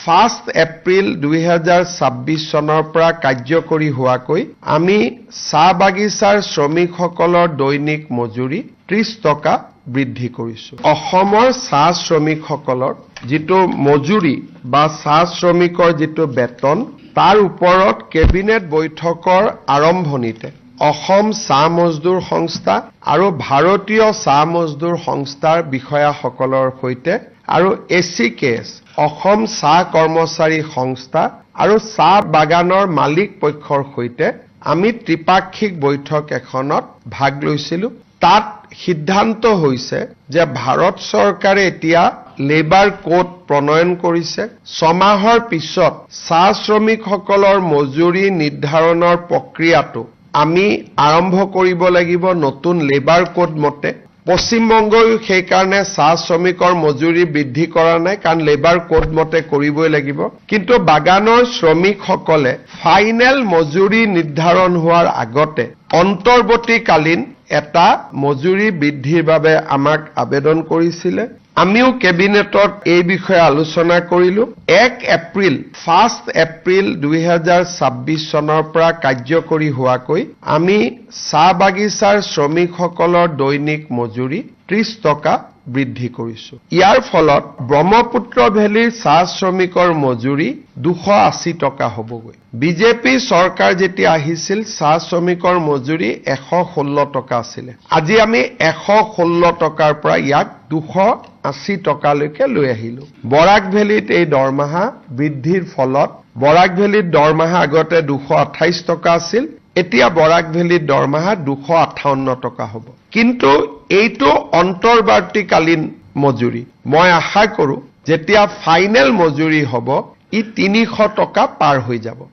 1 এপ্ৰিল 2026 চনৰ পৰা কাৰ্যকৰী হোৱাকৈ আমি চাহ বাগিচাৰ শ্ৰমিকসকলৰ দৈনিক মজুৰি 30 টকা বৃদ্ধি কৰিছো। অসমৰ চাহ শ্ৰমিকসকলৰ যিটো মজুৰি বা চাহ শ্ৰমিকৰ যিটো বেতন তাৰ ওপৰত কেবিনেট বৈঠকৰ আৰম্ভণিতে অসম চাহ মজদুৰ সংস্থা আৰু ভাৰতীয় চাহ মজদুৰ সংস্থাৰ বিষয়াসকলৰ সৈতে আৰু এচিকেএছ অসম চাহ কৰ্মচাৰী সংস্থা আৰু চাহ বাগানৰ মালিক পক্ষৰ সৈতে আমি ত্ৰিপাক্ষিক বৈঠক এখনত ভাগ লৈছিলো। তাত সিদ্ধান্ত হৈছে যে ভাৰত চৰকাৰে এতিয়া লেবাৰ কোড প্ৰণয়ন কৰিছে। 6 মাহৰ পিছত চাহ শ্ৰমিকসকলৰ মজুৰি নিৰ্ধাৰণৰ প্ৰক্ৰিয়াটো আমি আৰম্ভ কৰিব লাগিব নতুন লেবাৰ কোড মতে। পশ্চিমবংগই সেই কাৰণে চাহ শ্ৰমিকৰ মজুৰি বৃদ্ধি কৰা নাই, কাৰণ লেবাৰ কোড মতে কৰিবই লাগিব। কিন্তু বাগানৰ শ্ৰমিকসকলে ফাইনেল মজুৰি নিৰ্ধাৰণ হোৱাৰ আগতে অন্তৰ্বৰ্তীকালীন এটা মজুৰি বৃদ্ধিৰ বাবে আমাক আবেদন কৰিছিলে। আমিও কেবিনেটত এই বিষয়ে আলোচনা কৰিলো। 1 এপ্ৰিল 2026 চনৰ পৰা কাৰ্যকৰী হোৱাকৈ আমি চাহ বাগিচাৰ শ্ৰমিকসকলৰ দৈনিক মজুৰি 30 টকা বৃদ্ধি কৰিছো। ইয়াৰ ফলত ব্ৰহ্মপুত্ৰ ভেলীৰ চাহ শ্ৰমিকৰ মজুৰি 280 টকা হ'বগৈ। বিজেপি চৰকাৰ যেতিয়া আহিছিল চাহ শ্ৰমিকৰ মজুৰি 116 টকা আছিলে। আজি আমি 116 টকাৰ পৰা ইয়াক 280 টকালৈকে লৈ আহিলো। বৰাক ভেলীত এই দৰমহা বৃদ্ধিৰ ফলত বৰাক ভেলীত দৰমহা আগতে 228 টকা আছিল, এতিয়া বৰাক ভেলীত দৰমহা 258 টকা হ'ব। কিন্তু এইটো অন্তৰ্বৰ্তীকালীন মজুৰি। মই আশা কৰো যেতিয়া ফাইনেল মজুৰি হ'ব ই 300 টকা পাৰ হৈ যাব।